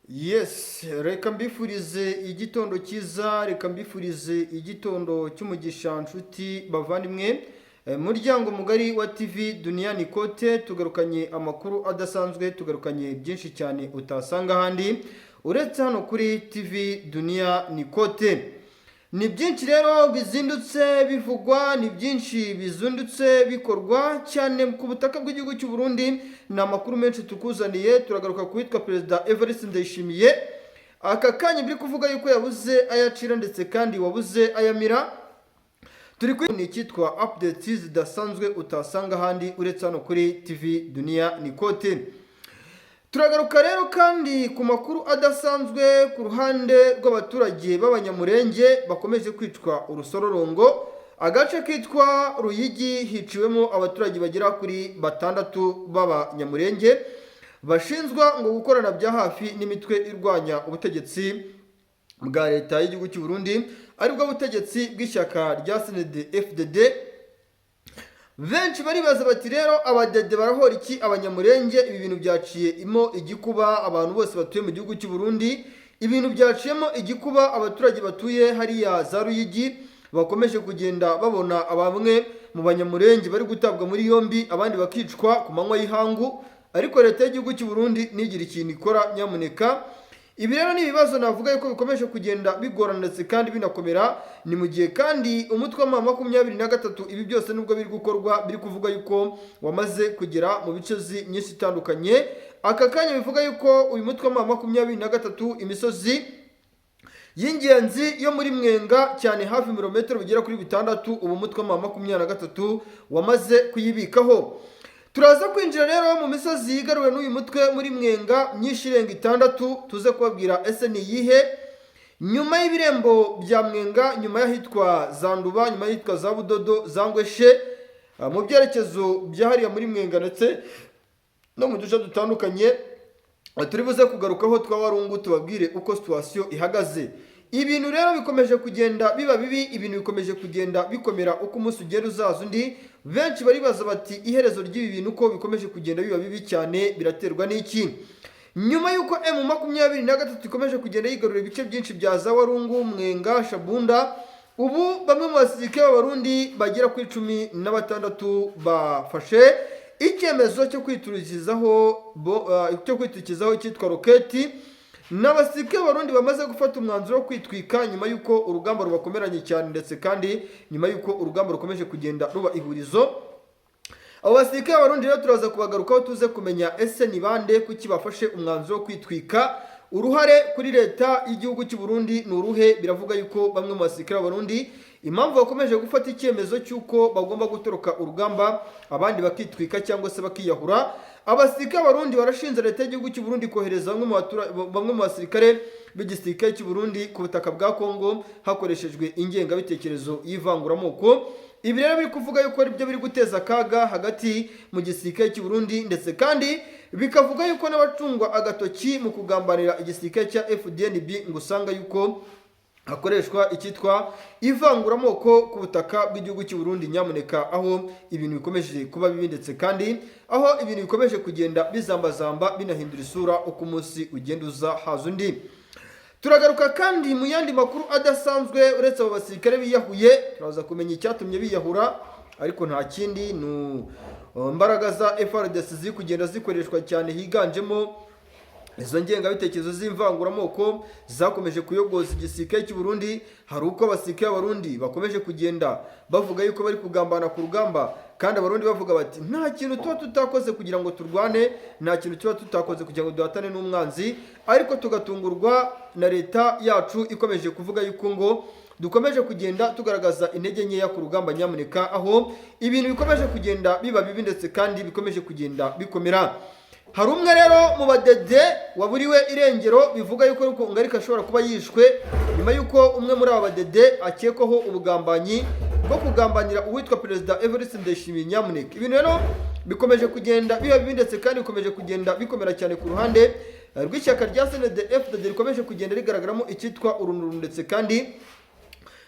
Yes, reka mbifurize igitondo cyiza, reka mbifurize igitondo cy'umugisha nshuti bavandimwe. Muryango mugari wa TV Duniani Kote tugarukanye amakuru adasanzwe, tugarukanye byinshi cyane utasanga ahandi uretse hano kuri TV Duniani Kote. Ni byinshi rero bizindutse bivugwa, ni byinshi bizundutse bikorwa cyane ku butaka bw'igihugu cy'u Burundi. Ni amakuru menshi tukuzaniye, turagaruka ku witwa Perezida Evariste Ndayishimiye. Aka kanya biri kuvuga yuko yabuze ayacira ndetse kandi wabuze ayamira. Turi kuri ni cyitwa updates zidasanzwe utasanga ahandi uretse hano kuri TV Duniani Kote. Turagaruka rero kandi ku makuru adasanzwe ku ruhande rw'abaturage b'abanyamurenge bakomeje kwicwa urusororongo. Agace kitwa Ruyigi hiciwemo abaturage bagera kuri 6 b'abanyamurenge bashinzwa ngo gukorana bya hafi n'imitwe irwanya ubutegetsi bwa leta y'igihugu cy'u Burundi, aribwo butegetsi bw'ishyaka rya CNDD-FDD. Benshi baribaza bati rero abadede barahora iki abanyamurenge? Ibi bintu byaciye imo igikuba abantu bose batuye mu gihugu cy'u Burundi. Ibintu byaciyemo igikuba abaturage batuye hariya za Ruyigi bakomeje kugenda babona bamwe mu banyamurenge bari gutabwa muri yombi, abandi bakicwa ku manywa y'ihangu, ariko leta y'igihugu cy'u Burundi nigira ikintu ikora nyamuneka. Ibi rero ni ibibazo navuga yuko bikomeje kugenda bigorana ndetse kandi binakomera. Ni mu gihe kandi umutwe wa 23 ibi byose nubwo biri gukorwa biri kuvuga yuko wamaze kugera mu bice nyinshi itandukanye. Aka kanya bivuga yuko uyu mutwe wa 23 imisozi y'ingenzi yo muri Mwenga cyane hafi ibirometero bigera kuri 6, ubu mutwe wa 23 wamaze kuyibikaho. Turaza kwinjira rero mu misozi yigaruwe n'uyu mutwe muri Mwenga myinshi irenga 6, tuze kubabwira ese ni yihe. Nyuma y'ibirembo bya Mwenga, nyuma y'ahitwa Zanduba, nyuma y'ahitwa za Budodo, Zangweshe, mu byerekezo byahariya muri Mwenga ndetse no mu duce dutandukanye, turi buze kugarukaho twawarungu tubabwire uko situation ihagaze. Ibintu rero bikomeje kugenda biba bibi, ibintu bikomeje kugenda bikomera uko umunsi ugenda uzaza undi. Benshi baribaza bati iherezo ry'ibi bintu uko bikomeje kugenda biba bibi cyane biraterwa n'iki? Nyuma y'uko M23 ikomeje kugenda yigarurira ibice byinshi bya Zawarungu, Mwenga, Shabunda, ubu bamwe mu basirikare b'Abarundi bagera kuri 16 bafashe icyemezo cyo kwiturikizaho cyitwa roketi. N'abasirikare b'Abarundi bamaze gufata umwanzuro wo kwitwika nyuma y'uko urugamba rubakomeranye cyane ndetse kandi nyuma y'uko urugamba rukomeje kugenda ruba ihurizo. Abo basirikare b'Abarundi rero turaza kubagarukaho tuze kumenya ese ni bande kuki bafashe umwanzuro wo kwitwika. Uruhare kuri leta y'igihugu cy'u Burundi ni uruhe? Biravuga yuko bamwe mu basirikare b'Abarundi impamvu bakomeje gufata icyemezo cy'uko bagomba gutoroka urugamba abandi bakitwika cyangwa se bakiyahura. Abasirikare b'Abarundi barashinze leta y'igihugu cy'u Burundi kohereza bamwe mu basirikare b'igisirikare cy'u Burundi ku butaka bwa Kongo hakoreshejwe ingengabitekerezo y'ivanguramoko. Ibi rero biri kuvuga yuko ari byo biri guteza akaga hagati mu gisirikare cy'u Burundi ndetse kandi bikavuga yuko n'abacungwa agatoki mu kugambanira igisirikare cya FDNB ngo usanga yuko hakoreshwa icyitwa ivanguramoko ku butaka bw'igihugu cy'u Burundi. Nyamuneka aho ibintu bikomeje kuba bibi ndetse kandi aho ibintu bikomeje kugenda bizambazamba binahindura isura uko umunsi ugenda uza haza undi. Turagaruka kandi mu yandi makuru adasanzwe uretse abo basirikare biyahuye, turaza kumenya icyatumye biyahura, ariko nta kindi ni imbaraga za FARDC ziri kugenda zikoreshwa cyane, higanjemo izo ngengabitekerezo z'imvanguramoko zakomeje kuyogoza igisirikare cy'u Burundi. Hari uko abasirikare b'Abarundi bakomeje kugenda bavuga yuko bari kugambana ku rugamba, kandi Abarundi bavuga bati nta kintu tuba tutakoze kugira ngo turwane, nta kintu tuba tutakoze kugira ngo duhatane n'umwanzi, ariko tugatungurwa na leta yacu ikomeje kuvuga yuko ngo dukomeje kugenda tugaragaza intege nkeya ku rugamba. Nyamuneka aho ibintu bikomeje kugenda biba bibi ndetse kandi bikomeje kugenda bikomera. Hari umwe rero mu badede waburiwe irengero, bivuga yuko ngarika ashobora kuba yishwe nyuma yuko umwe muri aba badede akekwaho ubugambanyi bwo kugambanira uwitwa Perezida Evariste Ndayishimiye. Nyamuneka ibintu rero bikomeje kugenda biba bibi ndetse kandi bikomeje kugenda bikomera cyane ku ruhande rw'ishyaka rya CNDD-FDD rikomeje kugenda rigaragaramo icyitwa urunuru ndetse kandi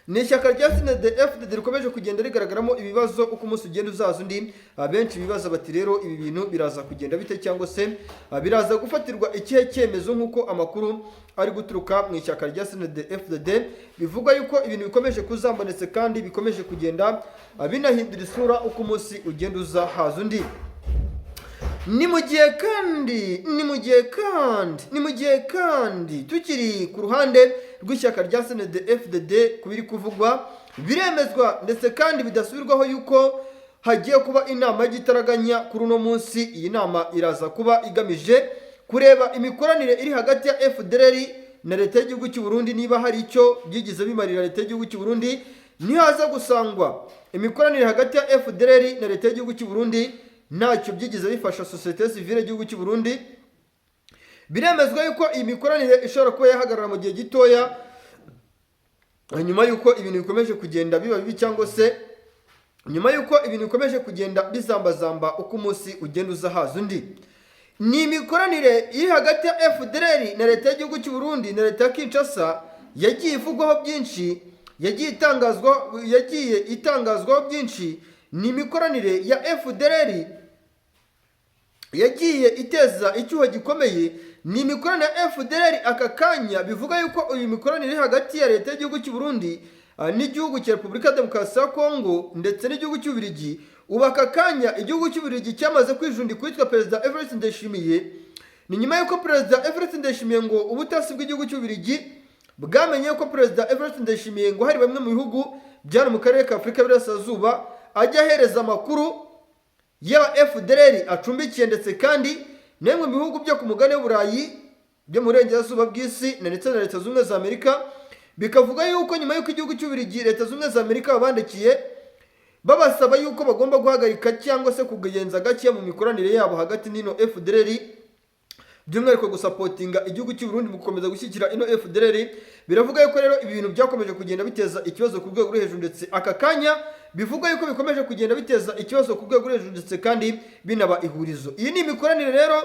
ni ishyaka rya CNDD-FDD rikomeje kugenda rigaragaramo ibibazo uko umunsi ugenda uzaza undi. Benshi bibaza bati rero ibi bintu biraza kugenda bite, cyangwa se biraza gufatirwa ikihe cyemezo, nk'uko amakuru ari guturuka mu ishyaka rya CNDD-FDD bivuga yuko ibintu bikomeje kuzambanetse kandi bikomeje kugenda binahindura isura uko umunsi ugenda uza haza undi. Ni mu gihe kandi tukiri ku ruhande rw'ishyaka rya CNDD-FDD kubiri kuvugwa biremezwa ndetse kandi bidasubirwaho yuko hagiye kuba inama y'igitaraganya kuri uno munsi. Iyi nama iraza kuba igamije kureba imikoranire iri hagati ya FDLR na leta y'igihugu cy'u Burundi, niba hari icyo byigize bimarira leta y'igihugu cy'u Burundi. Nihaza gusangwa imikoranire hagati ya FDLR na leta y'igihugu cy'u Burundi ntacyo byigize bifasha societe civile y'igihugu cy'u Burundi, biremezwa yuko iyi mikoranire ishobora kuba yahagarara mu gihe gitoya nyuma yuko ibintu bikomeje kugenda biba bibi, cyangwa se nyuma yuko ibintu bikomeje kugenda bizambazamba uko umunsi ugenda uza haza undi. Ni imikoranire iri hagati ya FDLR na leta y'igihugu cy'u Burundi na leta ya Kinshasa yagiye ivugwaho byinshi, yagiye itangazwaho byinshi. Ni imikoranire ya FDLR yagiye iteza icyuho gikomeye. Ni imikoranire ya FDLR aka kanya bivuga yuko uyu mikoranire iri hagati ya leta y'igihugu cy'u Burundi n'igihugu cya Repubulika ya Demokarasi ya Kongo ndetse n'igihugu cy'u Bubiligi. Ubu aka kanya igihugu cy'u Bubiligi cyamaze kwijundika kwitwa Perezida Evariste Ndayishimiye. Ni nyuma yuko Perezida Evariste Ndayishimiye ngo ubutasi bw'igihugu cy'u Bubiligi bwamenye ko Perezida Evariste Ndayishimiye ngo hari bamwe mu bihugu byari mu karere ka Afurika y'Iburasirazuba ajya ahereza amakuru y'aba FDLR acumbikiye, ndetse kandi nemwe mu bihugu byo ku mugani w'Uburayi byo mu burengerazuba bw'isi ndetse na Leta Zunze Ubumwe za Amerika. Bikavuga yuko nyuma y'uko igihugu cy'u Bubiligi Leta Zunze Ubumwe za Amerika babandikiye babasaba yuko bagomba guhagarika cyangwa se kugenza gake mu mikoranire yabo hagati n'ino FDLR, by'umwihariko gusapotinga igihugu cy'u Burundi mu gukomeza gushyigikira ino FDLR. Biravuga yuko rero ibi bintu byakomeje kugenda biteza ikibazo ku rwego rwo hejuru, ndetse aka kanya bivuga yuko bikomeje kugenda biteza ikibazo ku rwego rwo hejuru ndetse kandi binaba ihurizo. Iyi ni imikoranire rero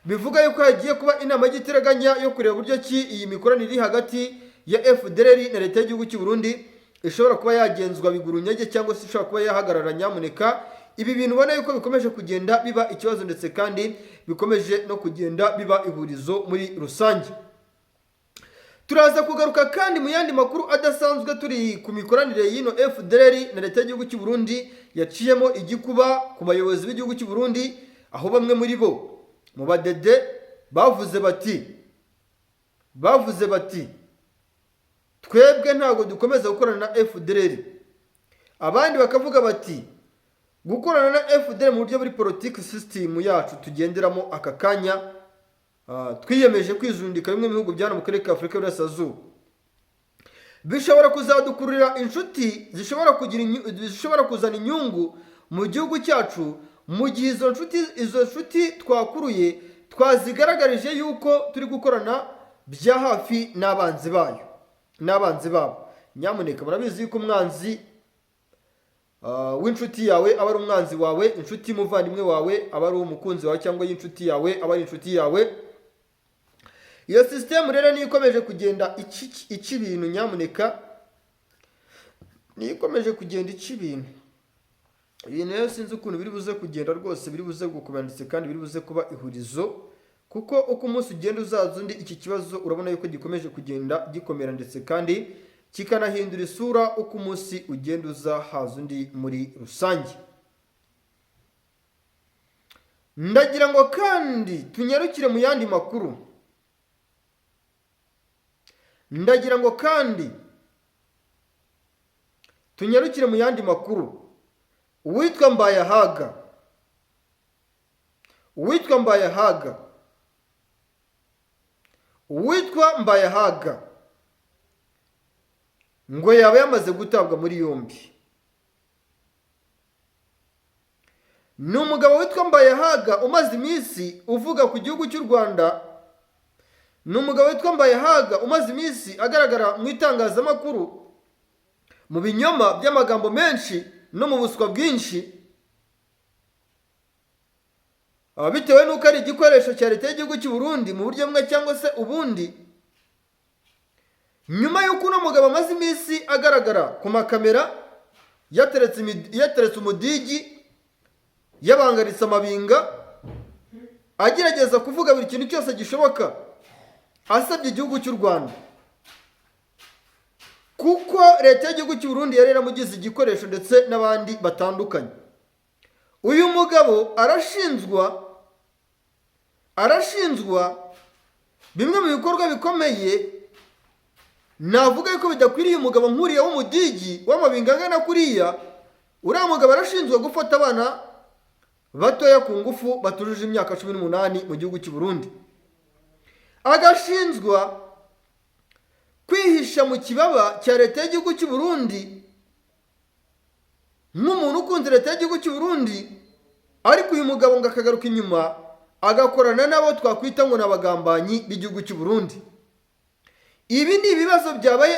bivuga yuko hagiye kuba inama y'igitaraganya yo kureba uburyo ki iyi mikoranire iri hagati ya FDLR na leta y'igihugu cy'u Burundi ishobora kuba yagenzwa biguru nyage, cyangwa se ishobora kuba yahagarara. Nyamuneka ibi bintu ubona yuko bikomeje kugenda biba ikibazo ndetse kandi bikomeje no kugenda biba ihurizo muri rusange. Turaza kugaruka kandi mu yandi makuru adasanzwe turi ku mikoranire y'ino FDLR na leta y'igihugu cy'u Burundi yaciyemo igikuba ku bayobozi b'igihugu cy'u Burundi, aho bamwe muri bo mu badede bavuze bati twebwe ntabwo dukomeza gukorana na FDLR. Abandi bakavuga bati gukorana na FDLR mu buryo buri political system yacu tugenderamo aka kanya, twiyemeje kwizundika bimwe mu bihugu byano mu karere ka Afurika y'Iburasirazuba bishobora kuzadukurira inshuti zishobora kuzana inyungu mu gihugu cyacu, mu gihe izo nshuti twakuruye twazigaragarije yuko turi gukorana bya hafi n'abanzi babo. Nyamuneka murabizi yuko umwanzi w'inshuti yawe aba ari umwanzi wawe, inshuti y'umuvandimwe wawe aba ari umukunzi wawe, cyangwa y'inshuti yawe aba ari inshuti yawe. Iyo sisitemu rero niyo ikomeje kugenda ica ibintu. Nyamuneka niyo ikomeje kugenda ica ibintu. Ibintu rero sinzi ukuntu biri buze kugenda rwose, biri buze gukomanditse kandi biri buze kuba ihurizo, kuko uko umunsi ugenda uzaza undi iki kibazo urabona yuko gikomeje kugenda gikomera ndetse kandi kikanahindura isura uko umunsi ugenda uza haza undi muri rusange. Ndagira ngo kandi tunyarukire mu yandi makuru. Uwitwa Mbayahaga ngo yaba yamaze gutabwa muri yombi. Ni umugabo witwa Mbayahaga umaze iminsi uvuga ku gihugu cy'u Rwanda. Ni umugabo witwa Mbayahaga umaze iminsi agaragara mu itangazamakuru mu binyoma by'amagambo menshi no mu buswa bwinshi, bitewe n'uko ari igikoresho cya leta y'igihugu cy'u Burundi mu buryo bumwe cyangwa se ubundi. nyuma y'uko uno mugabo amaze iminsi agaragara ku makamera yateretse umudigi, yabangaritse amabinga, agerageza kuvuga buri kintu cyose gishoboka asabye igihugu cy'u Rwanda, kuko leta y'igihugu cy'u Burundi yari yaramugize igikoresho ndetse n'abandi batandukanye. Uyu mugabo arashinjwa bimwe mu bikorwa bikomeye navuga yuko bidakwiriye umugabo nk'uriya w'umudigi w'amabinga angana kuriya. Uriya mugabo arashinjwa gufata abana batoya ku ngufu batujuje imyaka 18 mu gihugu cy'u Burundi, agashinjwa kwihisha mu kibaba cya leta y'igihugu cy'u Burundi nk'umuntu ukunze leta y'igihugu cy'u Burundi, ariko uyu mugabo ngo akagaruka inyuma agakorana nabo twakwita ngo n'abagambanyi b'igihugu cy'u Burundi. Ibi ni ibibazo byabaye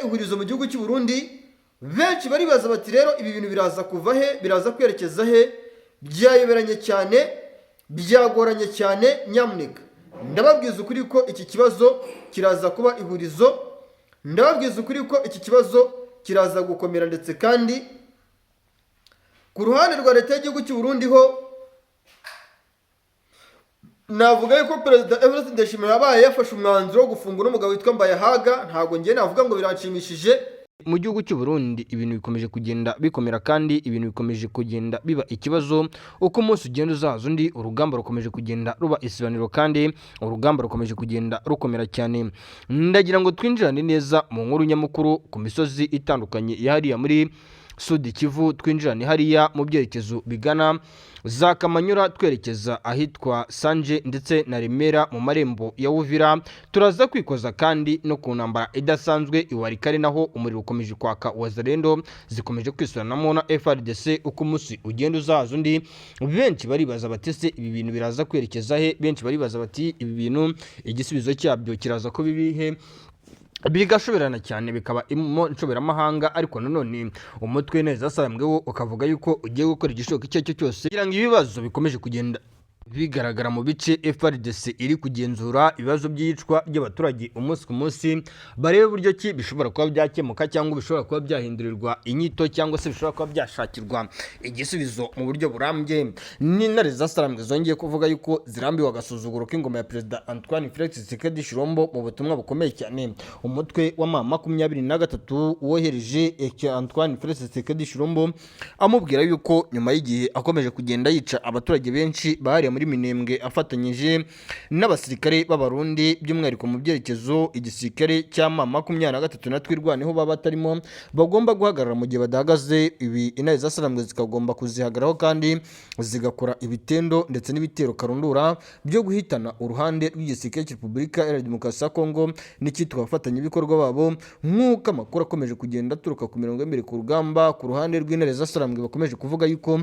ihurizo mu gihugu cy'u Burundi. Benshi baribaza bati rero ibi bintu biraza kuva he, biraza kwerekeza he? Byayoberanye cyane, byagoranye cyane. Nyamuneka ndababwiza ukuri ko iki kibazo kiraza kuba ihurizo, ndababwiza ukuri ko iki kibazo kiraza gukomera, ndetse kandi ku ruhande rwa leta y'igihugu cy'u Burundi ho navuga yuko Perezida Evariste Ndayishimiye yabaye yafashe umwanzuro wo gufunga n'umugabo witwa Mbayahaga. Ntabwo ngiye navuga ngo biranshimishije. Mu gihugu cy'u Burundi ibintu bikomeje kugenda bikomera, kandi ibintu bikomeje kugenda biba ikibazo uko umunsi ugenda uzaza undi. Urugamba rukomeje kugenda ruba isibaniro, kandi urugamba rukomeje kugenda rukomera cyane. Ndagira ngo twinjirane neza mu nkuru nyamukuru ku misozi itandukanye yahariya muri Sud Kivu. Twinjirane hariya mu byerekezo bigana za Kamanyura twerekeza ahitwa Sanje ndetse na Remera mu marembo ya Uvira. Turaza kwikoza kandi no ku ntambara idasanzwe iwarikare, naho umuriro ukomeje kwaka, Wazalendo zikomeje kwisuranamo na FARDC uko umunsi ugenda uzaza undi. Benshi baribaza bati se ibi bintu biraza kwerekeza he? Benshi baribaza bati ibi bintu igisubizo cyabyo kiraza ko bibihe? Bigashoberana cyane, bikaba inshoberamahanga. Ariko nanone umutwe neza asambweho ukavuga yuko ugiye gukora igishoboka icyo cyo cyose kugira ngo ibibazo bikomeje kugenda bigaragara mu bice FARDC iri kugenzura ibibazo by'iyicwa ry'abaturage umunsi ku munsi, barebe uburyo ki bishobora kuba byakemuka cyangwa bishobora kuba byahindurirwa inyito, cyangwa se bishobora kuba byashakirwa igisubizo mu buryo burambye. N'intare zasarambwe zongeye kuvuga yuko zirambiwe agasuzuguro k'ingoma ya Perezida Antoine Felix Tshisekedi Tshilombo mu butumwa bukomeye cyane. Umutwe wa M23 wohereje Antoine Felix Tshisekedi Tshilombo amubwira yuko nyuma y'igihe akomeje kugenda yica abaturage benshi bahari muri Minembwe afatanyije n'abasirikare b'abarundi, by'umwihariko mu byerekezo igisirikare cya M23 na twirwaneho baba batarimo, bagomba guhagarara mu gihe badahagaze. Ibi intare zasarambwe zikagomba kuzihagararaho kandi zigakora ibitendo ndetse n'ibitero karundura byo guhitana uruhande rw'igisirikare cya Repubulika Iharanira Demokarasi ya Kongo n'icyitwa abafatanyabikorwa babo, nk'uko amakuru akomeje kugenda aturuka ku mirongo y'imbere ku rugamba ku ruhande rw'intare zasarambwe bakomeje kuvuga yuko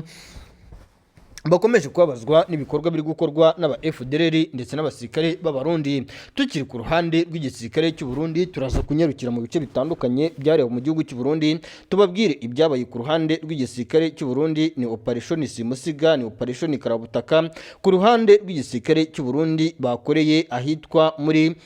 bakomeje kubabazwa n'ibikorwa biri gukorwa n'aba FDLR ndetse n'abasirikare b'abarundi. Tukiri ku ruhande rw'igisirikare cy'u Burundi, turaza kunyarukira mu bice bitandukanye byareba mu gihugu cy'u Burundi, tubabwire ibyabaye ku ruhande rw'igisirikare cy'u Burundi. Ni operation Simusiga, ni operation Karabutaka. Ku ruhande rw'igisirikare cy'u Burundi bakoreye ahitwa muri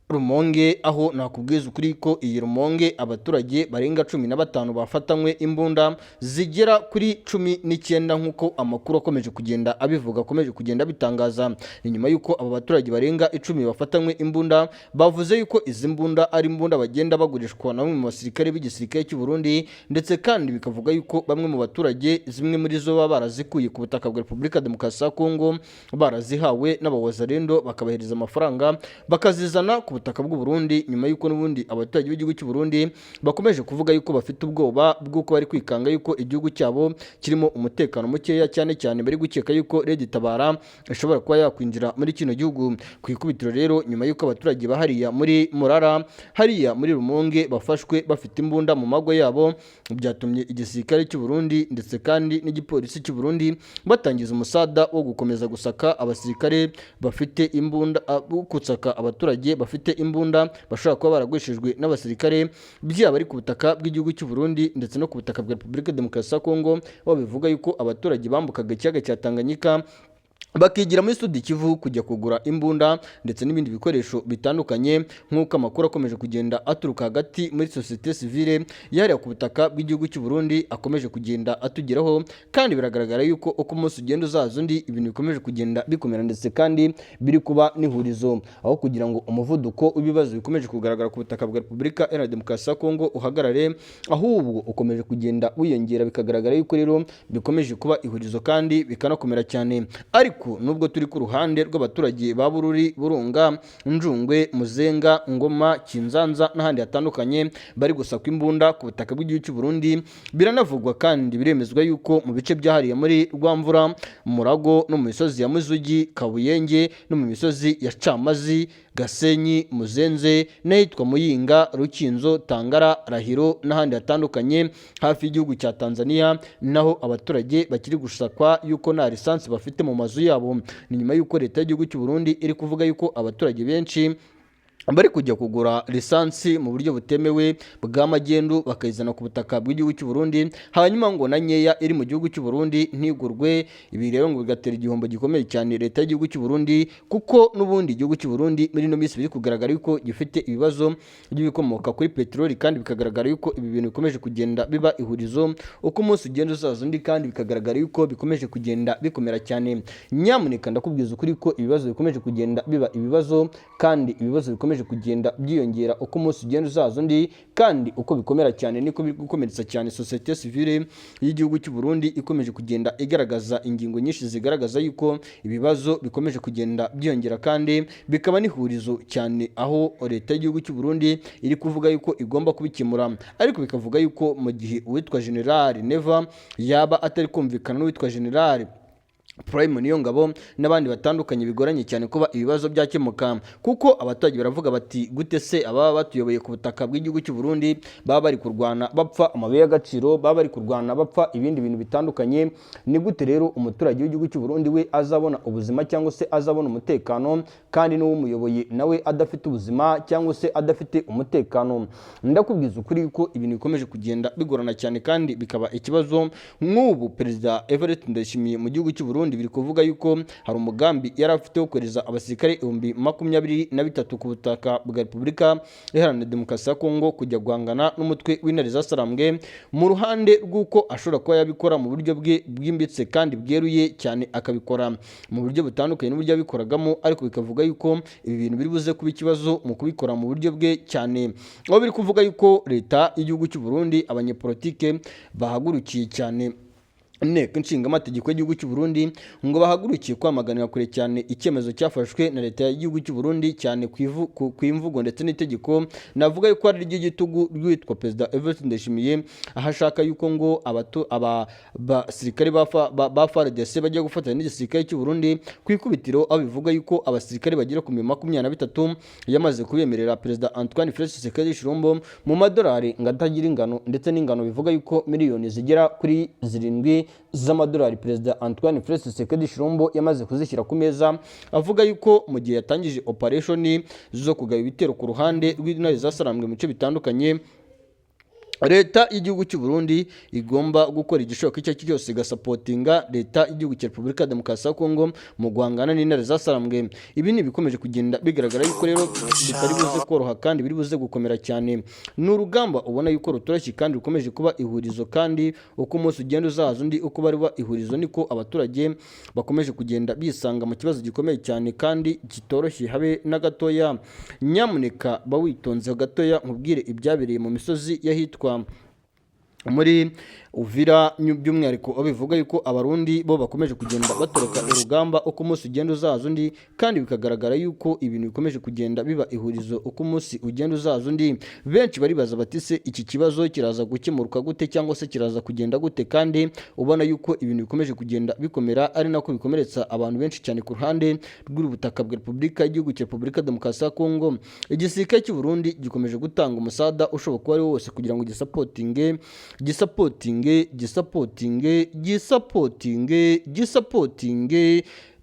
Rumonge, aho nakubwiza ukuri ko iyi Rumonge abaturage barenga 15 bafatanywe imbunda zigera kuri 19 nk'uko amakuru akomeje kugenda abivuga, akomeje kugenda bitangaza. Inyuma yuko aba baturage barenga 10 bafatanywe imbunda, bavuze yuko izi mbunda ari imbunda bagenda bagurishwa na bamwe mu basirikare b'igisirikare cy'u Burundi, ndetse kandi bikavuga yuko bamwe mu baturage zimwe muri zo baba barazikuye ku butaka bwa Repubulika Demokarasi ya Kongo, barazihawe n'abawazalendo bakabahereza amafaranga bakazizana ku butaka bw'u Burundi. Nyuma yuko n'ubundi abaturage b'igihugu cy'u Burundi bakomeje kuvuga yuko bafite ubwoba bw'uko bari kwikanga yuko igihugu cyabo kirimo umutekano mukeya, cyane cyane bari gukeka yuko Red Tabara ishobora kuba yakwinjira muri kino gihugu. Ku ikubitiro rero, nyuma yuko abaturage bahariya muri Murara hariya muri Rumonge bafashwe bafite imbunda mu mago yabo, byatumye igisirikare cy'u Burundi ndetse kandi n'igipolisi cy'u Burundi batangiza umusada wo gukomeza gusaka abasirikare bafite imbunda, gutsaka abaturage bafite imbunda bashobora kuba baragwishijwe n'abasirikare byaba ari ku butaka bw'igihugu cy'u Burundi ndetse no ku butaka bwa Repubulika Demokarasi ya Kongo, aho bivuga yuko abaturage bambukaga ikiyaga cya Tanganyika bakigira muri Sud Kivu kujya kugura imbunda ndetse n'ibindi bikoresho bitandukanye, nk'uko amakuru akomeje kugenda aturuka hagati muri societe civile yahariye ku butaka bw'igihugu cy'u Burundi akomeje kugenda atugeraho, kandi biragaragara yuko uko umunsi ugenda uzaza undi ibintu bikomeje kugenda bikomera ndetse kandi biri kuba n'ihurizo, aho kugira ngo umuvuduko w'ibibazo bikomeje kugaragara ku butaka bwa Repubulika Iharanira Demokarasi ya Kongo uhagarare, ahubwo ukomeje kugenda wiyongera, bikagaragara yuko rero bikomeje kuba ihurizo kandi bikanakomera cyane. Ariko nubwo turi ku ruhande rw'abaturage ba Bururi, Burunga, Njungwe, Muzenga, Ngoma, Kinzanza n'ahandi hatandukanye bari gusakwa imbunda ku butaka bw'igihugu cy'u Burundi, biranavugwa kandi biremezwa yuko mu bice byahariye muri Rwamvura, Murago no mu misozi ya Muzugi, Kabuyenge no mu misozi ya Camazi, Gasenyi, Muzenze n'ahitwa Muyinga, Rukinzo, Tangara, Rahiro n'ahandi hatandukanye hafi y'igihugu cya Tanzania, naho abaturage bakiri gusakwa yuko nta lisansi bafite mu mazu yabo. Ni nyuma yuko leta y'igihugu cy'u Burundi iri kuvuga yuko abaturage benshi bari kujya kugura lisansi mu buryo butemewe bw'amagendu bakayizana ku butaka bw'igihugu cy'u Burundi, hanyuma ngo na nkeya iri mu gihugu cy'u Burundi ntigurwe. Ibi rero ngo bigatera igihombo gikomeye cyane leta y'igihugu cy'u Burundi, kuko n'ubundi igihugu cy'u Burundi muri ino minsi biri kugaragara yuko gifite ibibazo by'ibikomoka kuri peteroli, kandi bikagaragara yuko ibi bintu bikomeje kugenda biba ihurizo uko umunsi ugenda uzaza undi, kandi bikagaragara yuko bikomeje kugenda bikomera cyane. Nyamuneka ndakubwiza ukuri ko ibibazo bikomeje kugenda biba ibibazo, kandi ibibazo bikomeje kugenda byiyongera uko umunsi ugenda uzaza undi, kandi uko bikomera cyane niko biri gukomeretsa cyane societe civile y'igihugu cy'u Burundi, ikomeje kugenda igaragaza ingingo nyinshi zigaragaza yuko ibibazo bikomeje kugenda byiyongera kandi bikaba n'ihurizo cyane, aho leta y'igihugu cy'u Burundi iri kuvuga yuko igomba kubikemura, ariko bikavuga yuko mu gihe uwitwa General Neva yaba atari kumvikana n'uwitwa General Prime Niyongabo n'abandi batandukanye, bigoranye cyane kuba ibibazo byakemuka, kuko abaturage baravuga bati gute se ababa batuyoboye ku butaka bw'igihugu cy'u Burundi baba bari kurwana bapfa amabuye y'agaciro, baba bari kurwana bapfa ibindi bintu bitandukanye, ni gute rero umuturage w'igihugu cy'u Burundi we azabona ubuzima cyangwa se azabona umutekano, kandi n'uwumuyoboye nawe adafite ubuzima cyangwa se adafite umutekano? Ndakubwiza ukuri ko ibintu bikomeje kugenda bigorana cyane, kandi bikaba ikibazo. Nk'ubu Perezida Evariste Ndayishimiye mu gihugu cy'u Burundi biri kuvuga yuko hari umugambi yari afite wo kohereza abasirikare 23,000 ku butaka bwa Repubulika Iharanira Demokarasi ya Kongo kujya guhangana n'umutwe w'intare za Sarambwe, mu ruhande rw'uko ashobora kuba yabikora mu buryo bwe bwimbitse kandi bweruye cyane, akabikora mu buryo butandukanye n'uburyo yabikoragamo, ariko bikavuga yuko ibi bintu biri buze kuba ikibazo mu kubikora mu buryo bwe cyane, aho biri kuvuga yuko leta y'igihugu cy'u Burundi abanyepolitike bahagurukiye cyane inteko nshingamategeko y'igihugu cy'u Burundi ngo bahagurukiye kwamaganira kure cyane icyemezo cyafashwe na leta y'igihugu cy'u Burundi cyane ku imvugo ndetse n'itegeko, navuga yuko ari ry'igitugu rwitwa Perezida Evariste Ndayishimiye, aho ashaka yuko ngo abasirikare ba FARDC bajya gufatanya n'igisirikare cy'u Burundi ku ikubitiro, aho bivuga yuko abasirikare bagera ku 23 yamaze kubemerera Perezida Antoine Félix Tshisekedi Tshilombo mu madolari ngo atagira ingano, ndetse n'ingano bivuga yuko miliyoni zigera kuri 7 z'amadolari Perezida Antoine Félix Tshisekedi Tshilombo yamaze kuzishyira ku meza, avuga yuko mu gihe yatangije operation zo kugaba ibitero ku ruhande rw'intare za Sarambwe mu bice bitandukanye, leta y'igihugu cy'u Burundi igomba gukora igishoboka icyo ari cyo cyose igasapotinga leta y'igihugu cya Repubulika Demokarasi ya Kongo mu guhangana n'intare za Sarambwe. Ibi ni bikomeje kugenda bigaragara yuko rero bitari buze koroha kandi biri buze gukomera cyane. Ni urugamba ubona yuko rutoroshye kandi rukomeje kuba ihurizo, kandi uko umunsi ugenda uzaza undi uko bari ihurizo niko abaturage bakomeje kugenda bisanga mu kibazo gikomeye cyane kandi kitoroshye habe na gatoya. Nyamuneka bawitonze gatoya nkubwire ibyabereye mu misozi yahitwa muri Uvira, by'umwihariko bivuga yuko abarundi bo bakomeje kugenda batoroka urugamba uko umunsi ugenda uzaza undi, kandi bikagaragara yuko ibintu bikomeje kugenda biba ihurizo uko umunsi ugenda uzaza undi. Benshi baribaza bati se iki kibazo kiraza gukemuruka gute cyangwa se kiraza kugenda gute, kandi ubona yuko ibintu bikomeje kugenda bikomera, ari nako bikomeretsa abantu benshi cyane ku ruhande rw'ubutaka bwa Repubulika y'igihugu cya Repubulika Demokarasi ya Kongo. Igisirikare cy'u Burundi gikomeje gutanga umusada ushoboka kuba ari wose kugira ngo gisapotinge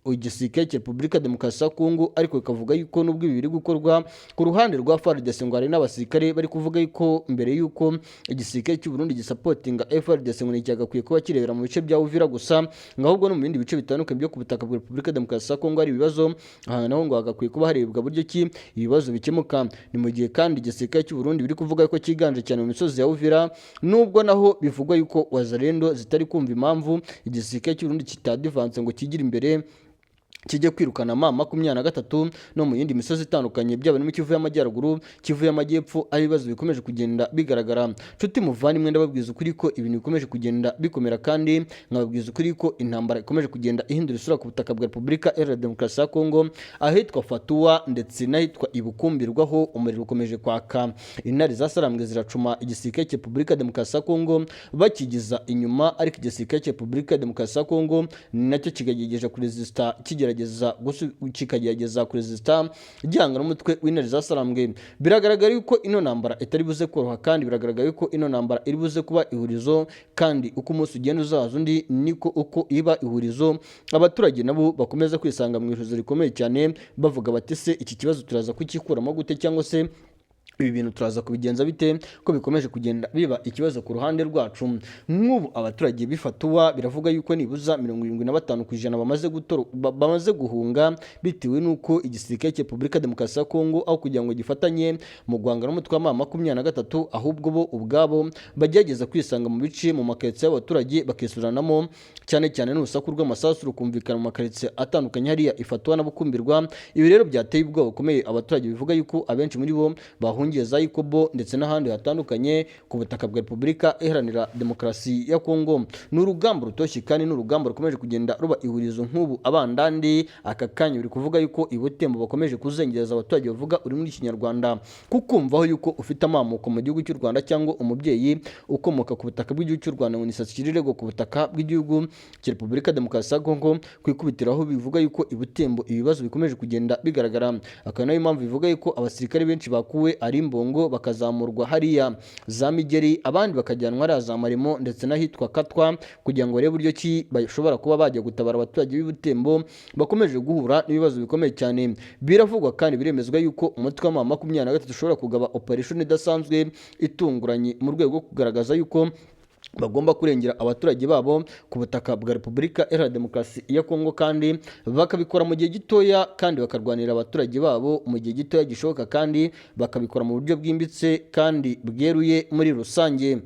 igisirikare cya Repubulika ya Demokarasi ya Kongo, ariko ikavuga yuko nubwo ibi biri gukorwa ku ruhande rwa FARDC ngo hari n'abasirikare bari kuvuga yuko mbere yuko igisirikare cy'u Burundi gisapotinga FARDC ngo nticyagakwiye kuba kirebera mu bice bya Uvira gusa, ngo ahubwo no mu bindi bice bitandukanye byo ku butaka bwa Repubulika ya Demokarasi ya Kongo hari ibibazo, aha naho ngo hagakwiye kuba harebwa buryo ki ibibazo bikemuka. Ni mu gihe kandi igisirikare cy'u Burundi biri kuvuga ko cyiganje cyane mu misozi ya Uvira, nubwo naho bivugwa yuko Wazalendo zitari kumva impamvu igisirikare cy'u Burundi kitadivanse ngo kigire imbere kijye kwirukana M23 no mu yindi misozi itandukanye byaba no mu Kivu y'Amajyaruguru, Kivu y'Amajyepfo, ari ibibazo bikomeje kugenda bigaragara. Nshuti muvandimwe, ndababwiza ukuri ko ibintu bikomeje kugenda bikomera, kandi nkababwiza ukuri ko intambara ikomeje kugenda ihindura isura ku butaka bwa Repubulika Iharanira Demokarasi ya Kongo, ahitwa Fatuwa ndetse n'ahitwa Ibukumbirwaho umuriro ukomeje kwaka. Intare zasarambwe ziracuma igisirikare cya Repubulika ya Demokarasi ya Kongo bakigiza inyuma, ariko igisirikare cya Repubulika ya Demokarasi ya Kongo nacyo kigagejeje kuresista kikagerageza kuresista gihanga n'umutwe w'intare zasarambwe. Biragaragara yuko ino ntambara itari buze koroha, kandi biragaragara yuko ino ntambara iri buze kuba ihurizo, kandi uko umunsi ugenda uzaza undi niko uko iba ihurizo. Abaturage nabo bakomeza kwisanga mu ihurizo rikomeye cyane, bavuga bati se iki kibazo turaza kukikuramo gute, cyangwa se ibi bintu turaza kubigenza bite ko bikomeje kugenda biba ikibazo ku ruhande rwacu. Nk'ubu abaturage bifatuwa biravuga yuko nibuza 75% bamaze guhunga, bitewe nuko igisirikare cya Repubulika ya Demokarasi ya Kongo aho kugira ngo gifatanye mu guhangana n'umutwe wa M23, ahubwo bo ubwabo bagerageza kwisanga mu bice mu makaritsiye y'abaturage bakisuranamo, cyane cyane n'urusaku rw'amasasu rukumvikana mu makaritsiye atandukanye hariya Ifatuwa na Bukumbirwa. Ibi rero byateye ubwoba bukomeye abaturage, bivuga yuko abenshi muri bo bahungiye za Ikobo ndetse n'ahandi hatandukanye ku butaka bwa Repubulika Iharanira Demokarasi ya Kongo. Ni urugamba rutoshye, kandi ni urugamba rukomeje kugenda ruba ihurizo. Nk'ubu abandandi aka kanya biri kuvuga yuko Ibutembo bakomeje kuzengereza abaturage bavuga uri muri Kinyarwanda, kukumvaho yuko ufite amamuko mu gihugu cy'u Rwanda cyangwa umubyeyi ukomoka ku butaka bw'igihugu cy'u Rwanda ngo nisatsi kirirego ku butaka bw'igihugu cya Repubulika ya Demokarasi ya Kongo, kwikubitiraho bivuga yuko Ibutembo ibibazo bikomeje kugenda bigaragara. Akaba nayo mpamvu bivuga yuko abasirikare benshi bakuwe ari Mbongo bakazamurwa hariya za Migeri, abandi bakajyanwa hariya za Marimo ndetse n'ahitwa Katwa, kugira ngo barebe buryo ki bashobora kuba bajya gutabara abaturage b'Ibutembo bakomeje guhura n'ibibazo bikomeye cyane. Biravugwa kandi biremezwa yuko umutwe wa M23 ushobora kugaba operation idasanzwe itunguranye mu rwego rwo kugaragaza yuko bagomba kurengera abaturage babo ku butaka bwa Repubulika Iharanira Demokarasi ya Kongo, kandi bakabikora mu gihe gitoya, kandi bakarwanira abaturage babo mu gihe gitoya gishoboka, kandi bakabikora mu buryo bwimbitse kandi bweruye muri rusange.